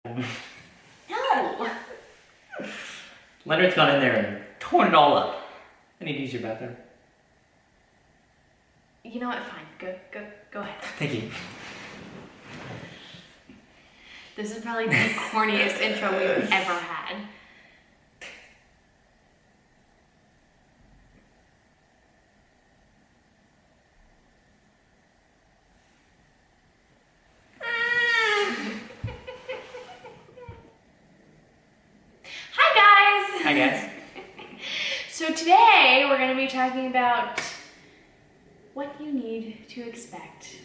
No! Leonard's gone in there and torn it all up. I need to use your bathroom. You know what? Fine. Go ahead. Thank you. This is probably the corniest intro we've ever had. Hi guys. So today we're going to be talking about what you need to expect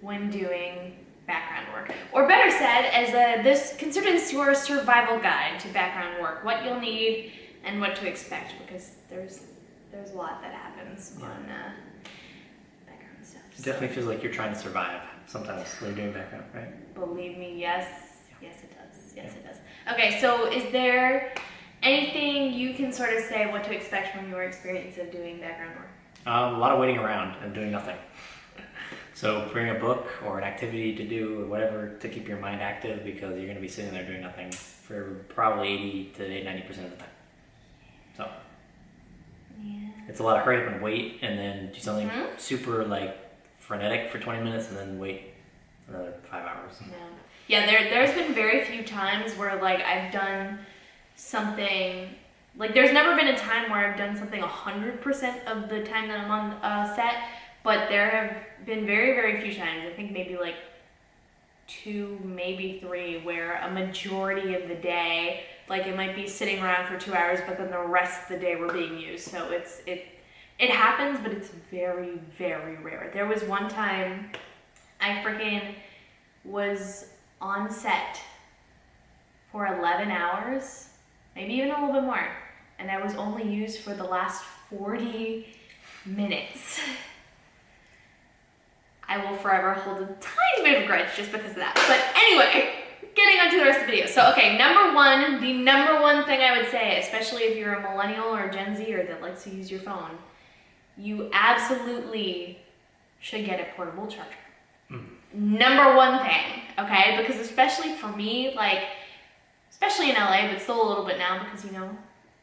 when doing background work, or better said, as consider this your survival guide to background work. What you'll need and what to expect, because there's a lot that happens on background stuff. It definitely feels like you're trying to survive sometimes when you're doing background, right? Believe me, yes it does. Yes, it does. Okay, so is there anything you can sort of say what to expect from your experience of doing background work? A lot of waiting around and doing nothing. So bring a book or an activity to do or whatever to keep your mind active, because you're going to be sitting there doing nothing for probably 80 to 90% of the time. So Yeah. it's a lot of hurry up and wait, and then do something super like frenetic for 20 minutes and then wait another 5 hours. Yeah, there's been very few times where like I've done something, like there's never been a time where I've done something 100% of the time that I'm on set, but there have been very, very few times, I think maybe like 2, maybe 3, where a majority of the day, like it might be sitting around for 2 hours, but then the rest of the day we're being used. So it happens, but it's very, very rare. There was one time I freaking was on set for 11 hours, maybe even a little bit more, and I was only used for the last 40 minutes. I will forever hold a tiny bit of a grudge just because of that. But anyway, getting on to the rest of the video. So okay, the number one thing I would say, especially if you're a millennial or a Gen Zer that likes to use your phone, you absolutely should get a portable charger. Number one thing, okay? Because especially for me, like, especially in LA, but still a little bit now, because, you know,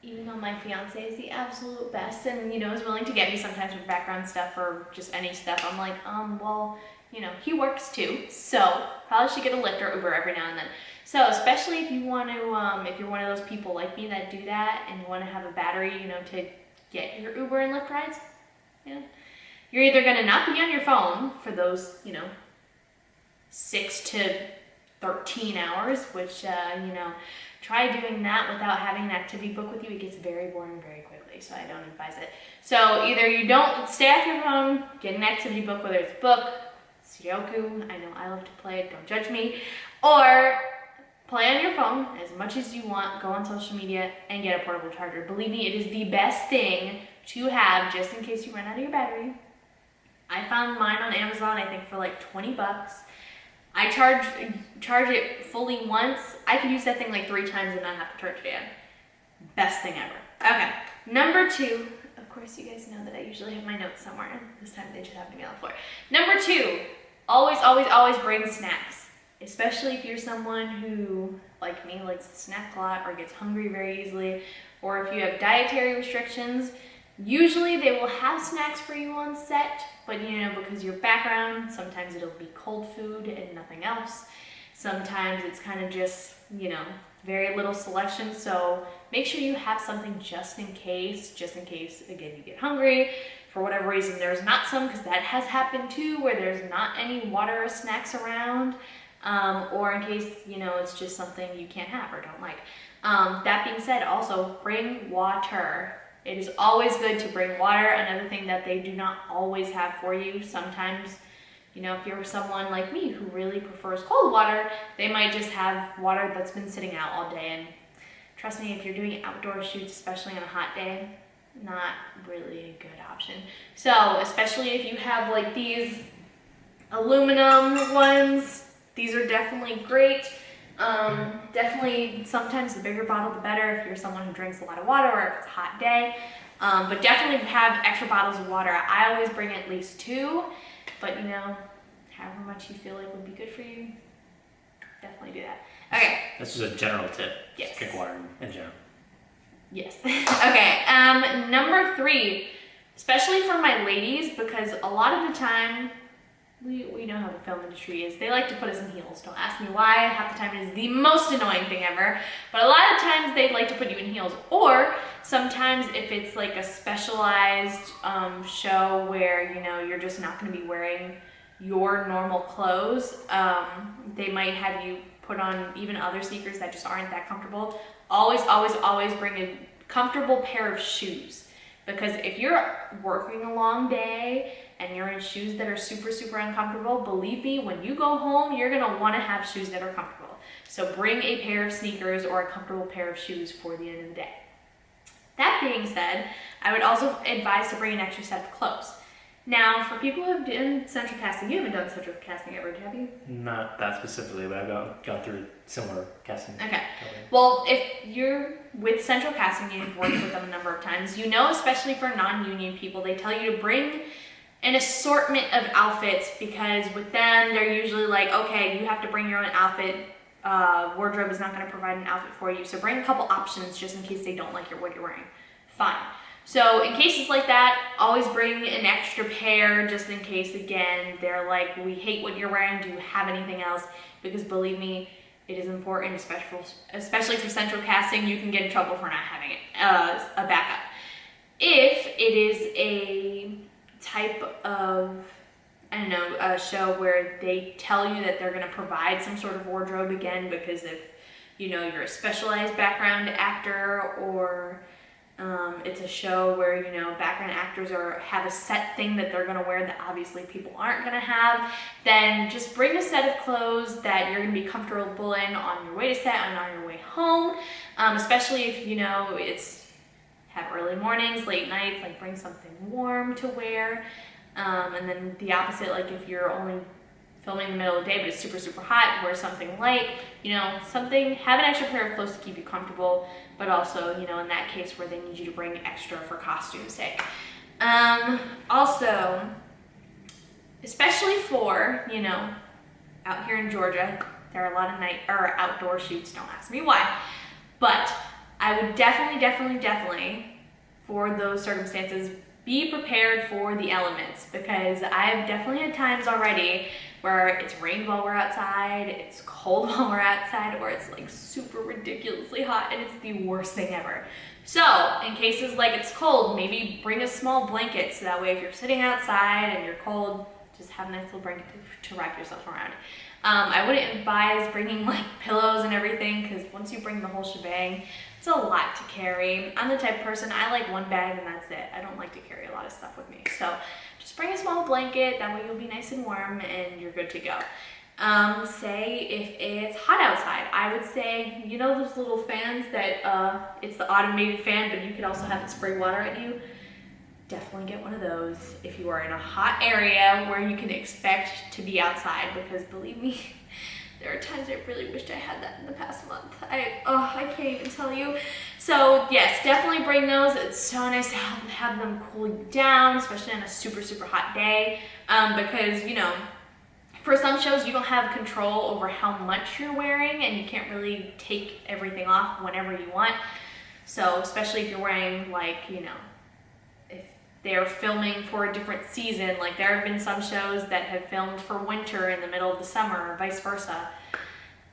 even though my fiance is the absolute best and, you know, is willing to get me sometimes with background stuff or just any stuff, I'm like, well, you know, he works too, so probably should get a Lyft or Uber every now and then. So especially if you want to, if you're one of those people like me that do that and you want to have a battery, you know, to get your Uber and Lyft rides, you know, you're either going to not be on your phone for those, you know, 6 to 13 hours, which, you know, try doing that without having an activity book with you. It gets very boring very quickly, so I don't advise it. So either you don't stay off your phone, get an activity book, whether it's book, Sudoku, I know I love to play it, don't judge me, or play on your phone as much as you want, go on social media, and get a portable charger. Believe me, it is the best thing to have just in case you run out of your battery. I found mine on Amazon, I think for like 20 bucks. I charge it fully once. I could use that thing like 3 times and not have to charge it again. Best thing ever. Okay, number 2. Of course, you guys know that I usually have my notes somewhere. This time they just happen to be on the floor. Number 2, always, always, always bring snacks. Especially if you're someone who, like me, likes to snack a lot or gets hungry very easily, or if you have dietary restrictions. Usually they will have snacks for you on set, but you know, because your background, sometimes it'll be cold food and nothing else. Sometimes it's kind of just, you know, very little selection. So make sure you have something just in case, again, you get hungry. For whatever reason, there's not some, because that has happened too, where there's not any water or snacks around, or in case, you know, it's just something you can't have or don't like. That being said, also bring water. It is always good to bring water. Another thing that they do not always have for you. Sometimes, you know, if you're someone like me who really prefers cold water, they might just have water that's been sitting out all day. And trust me, if you're doing outdoor shoots, especially on a hot day, not really a good option. So, especially if you have like these aluminum ones, these are definitely great. Definitely, sometimes the bigger bottle the better if you're someone who drinks a lot of water or if it's a hot day. But definitely have extra bottles of water. I always bring at least 2, but you know, however much you feel like would be good for you, definitely do that. Okay. That's just a general tip. Yes. Just drink water in general. Yes. Okay. Number 3, especially for my ladies, because a lot of the time, we know how the film industry is. They like to put us in heels. Don't ask me why. Half the time it is the most annoying thing ever. But a lot of times they like to put you in heels. Or sometimes if it's like a specialized show where, you know, you're just not going to be wearing your normal clothes, they might have you put on even other sneakers that just aren't that comfortable. Always, always, always bring a comfortable pair of shoes. Because if you're working a long day and you're in shoes that are super, super uncomfortable, believe me, when you go home, you're gonna wanna have shoes that are comfortable. So bring a pair of sneakers or a comfortable pair of shoes for the end of the day. That being said, I would also advise to bring an extra set of clothes. Now, for people who have done central casting, you haven't done central casting ever, have you? Not that specifically, but I've gone through similar casting. Okay. Well, if you're with central casting, you've worked with them a number of times, you know, especially for non-union people, they tell you to bring an assortment of outfits because with them, they're usually like, okay, you have to bring your own outfit. Wardrobe is not going to provide an outfit for you. So bring a couple options just in case they don't like what you're wearing. Fine. So in cases like that, always bring an extra pair just in case, again, they're like, we hate what you're wearing, do you have anything else? Because believe me, it is important, especially for central casting, you can get in trouble for not having a backup. If it is a type of, I don't know, a show where they tell you that they're going to provide some sort of wardrobe again, because if, you know, you're a specialized background actor or it's a show where, you know, background actors have a set thing that they're going to wear that obviously people aren't going to have, then just bring a set of clothes that you're going to be comfortable in on your way to set and on your way home, especially if, you know, have early mornings, late nights, like bring something warm to wear. And then the opposite, like if you're only filming in the middle of the day but it's super, super hot, wear something light, you know, have an extra pair of clothes to keep you comfortable, but also, you know, in that case where they need you to bring extra for costume's sake. Also, especially for, you know, out here in Georgia, there are a lot of outdoor shoots, don't ask me why, but I would definitely, for those circumstances, be prepared for the elements, because I've definitely had times already where it's rained while we're outside, it's cold while we're outside, or it's like super ridiculously hot and it's the worst thing ever. So in cases like it's cold, maybe bring a small blanket so that way if you're sitting outside and you're cold, just have a nice little blanket to wrap yourself around. I wouldn't advise bringing like pillows and everything, because once you bring the whole shebang, it's a lot to carry. I'm the type of person, I like one bag and that's it. I don't like to carry a lot of stuff with me. So just bring a small blanket, that way you'll be nice and warm and you're good to go. Say if it's hot outside, I would say, you know those little fans that, it's the automated fan, but you could also have it spray water at you? Definitely get one of those if you are in a hot area where you can expect to be outside, because believe me, there are times I really wished I had that in the past month. I can't even tell you. So yes, definitely bring those. It's so nice to have them cool you down, especially on a super, super hot day, because, you know, for some shows you don't have control over how much you're wearing and you can't really take everything off whenever you want. So especially if you're wearing, like, you know, if they're filming for a different season, like there have been some shows that have filmed for winter in the middle of the summer or vice versa.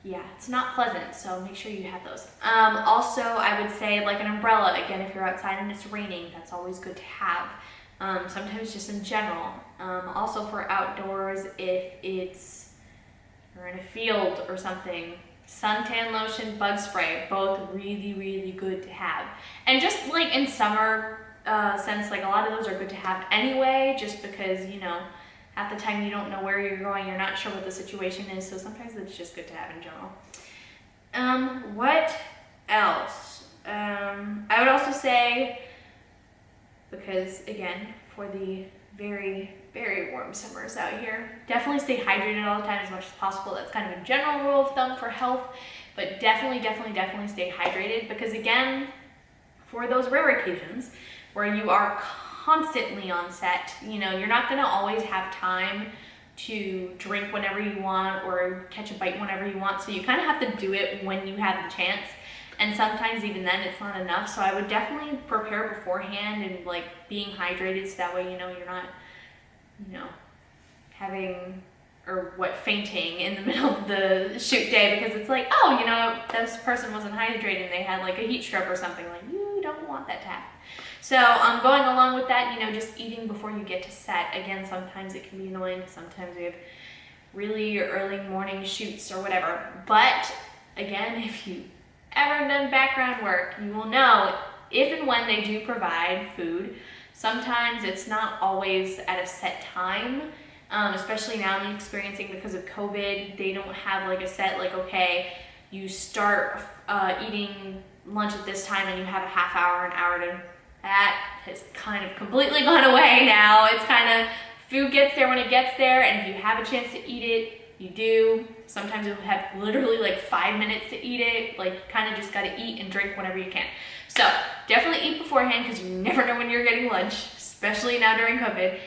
Yeah, it's not pleasant, so make sure you have those. Also, I would say like an umbrella, again, if you're outside and it's raining, that's always good to have. Sometimes just in general. Also for outdoors, if you're in a field or something, suntan lotion, bug spray, both really, really good to have. And just like in summer sense, like a lot of those are good to have anyway, just because, you know, half the time you don't know where you're going, you're not sure what the situation is, so sometimes it's just good to have in general. What else? I would also say, because again, for the very, very warm summers out here, definitely stay hydrated all the time as much as possible. That's kind of a general rule of thumb for health, but definitely stay hydrated, because again, for those rare occasions where you are constantly on set, you know, you're not gonna always have time to drink whenever you want or catch a bite whenever you want. So you kind of have to do it when you have the chance. And sometimes even then it's not enough. So I would definitely prepare beforehand and like being hydrated so that way, you know, you're not, you know, having or fainting in the middle of the shoot day because it's like, oh, you know, this person wasn't hydrated and they had like a heat stroke or something. Like, you don't want that to happen. So going along with that, you know, just eating before you get to set. Again, sometimes it can be annoying. Sometimes we have really early morning shoots or whatever. But again, if you ever done background work, you will know if and when they do provide food, sometimes it's not always at a set time. Especially now I'm experiencing because of COVID, they don't have like a set, like, okay, you start eating lunch at this time and you have a half hour, an hour to, that has kind of completely gone away now. It's kind of, food gets there when it gets there, and if you have a chance to eat it, you do. Sometimes you'll have literally like 5 minutes to eat it. Like, you kind of just got to eat and drink whenever you can. So definitely eat beforehand because you never know when you're getting lunch, especially now during COVID.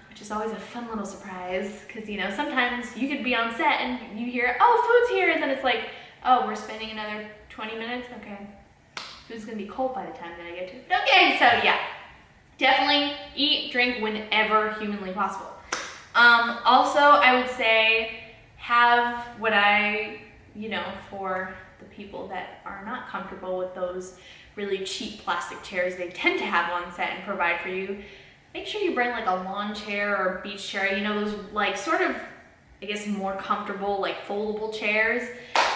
Which is always a fun little surprise because, you know, sometimes you could be on set and you hear, oh, food's here, and then it's like, oh, we're spending another 20 minutes? Okay. Food's gonna be cold by the time that I get to it. Okay, so yeah, definitely eat, drink whenever humanly possible. Also, I would say have what you know, for the people that are not comfortable with those really cheap plastic chairs they tend to have on set and provide for you, make sure you bring like a lawn chair or a beach chair, you know, those like sort of, I guess, more comfortable, like foldable chairs.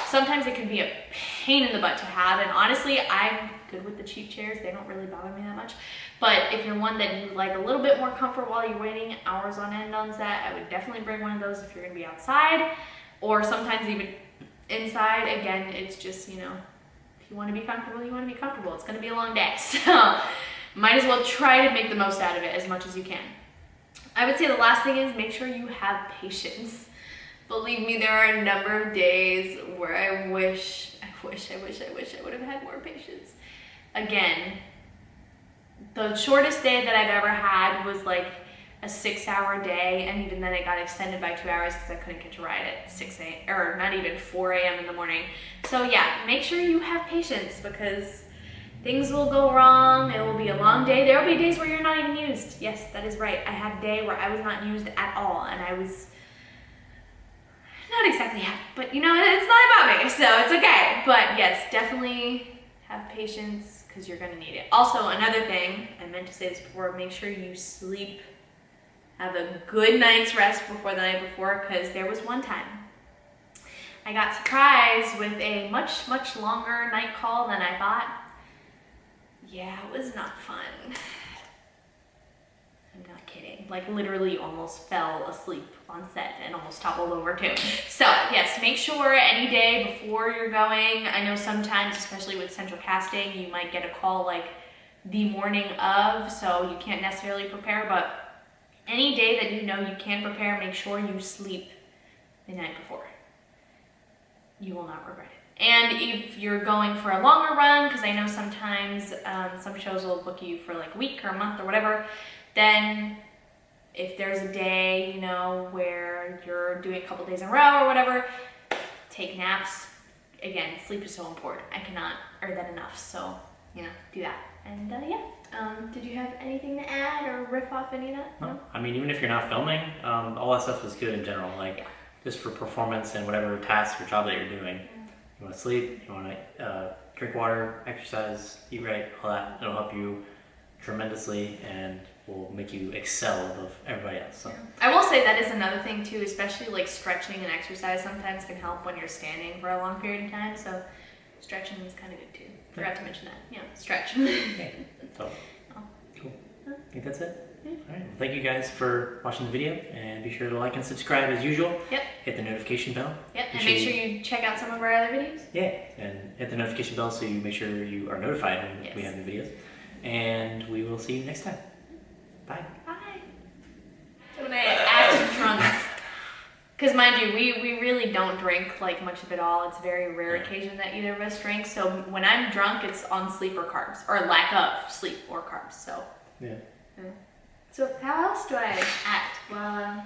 Sometimes it can be a pain in the butt to have, and honestly, I'm good with the cheap chairs. They don't really bother me that much. But if you're one that you like a little bit more comfort while you're waiting hours on end on set, I would definitely bring one of those if you're gonna be outside, or sometimes even inside. Again, it's just, you know, if you wanna be comfortable, you wanna be comfortable. It's gonna be a long day, so might as well try to make the most out of it as much as you can. I would say the last thing is make sure you have patience. Believe me, there are a number of days where I wish I would have had more patience. Again, the shortest day that I've ever had was like a 6-hour day, and even then it got extended by 2 hours because I couldn't catch a ride at 6 a.m. or not even 4 a.m. in the morning. So yeah, make sure you have patience because things will go wrong. It will be a long day. There will be days where you're not even used. Yes, that is right. I had a day where I was not used at all, and I was not exactly happy, but you know, it's not about me, so it's okay. But yes, definitely have patience because you're gonna need it. Also, another thing, I meant to say this before, make sure you sleep, have a good night's rest before the night before, because there was one time I got surprised with a much, much longer night call than I thought. Yeah, it was not fun. I'm not kidding. Like, literally almost fell asleep on set and almost toppled over too. So yes, make sure any day before you're going, I know sometimes, especially with central casting, you might get a call like the morning of, so you can't necessarily prepare, but any day that you know you can prepare, make sure you sleep the night before. You will not regret it. And if you're going for a longer run, because I know sometimes some shows will book you for like a week or a month or whatever, then if there's a day, you know, where you're doing a couple days in a row or whatever, take naps. Again, sleep is so important. I cannot urge that enough. So, you know, do that. And yeah, did you have anything to add or riff off any of that? No? I mean, even if you're not filming, all that stuff is good in general. Like, just for performance and whatever task or job that you're doing. You want to sleep, you want to drink water, exercise, eat right, all that. It'll help you tremendously and will make you excel above everybody else. So. I will say that is another thing too, especially like stretching and exercise sometimes can help when you're standing for a long period of time. So stretching is kind of good too. Forgot to mention that. Yeah, stretch. Okay. So, cool. I think that's it. Yeah. All right. Well, thank you guys for watching the video, and be sure to like and subscribe as usual. Yep. Hit the notification bell. Yep. And make sure you check out some of our other videos. Yeah. And hit the notification bell so you make sure you are notified when we have new videos. And we will see you next time. Bye. Bye. When I act drunk, because mind you, we really don't drink like much of it all. It's a very rare occasion that either of us drink. So when I'm drunk, it's on sleep or carbs, or lack of sleep or carbs. So yeah. So how else do I act? Well.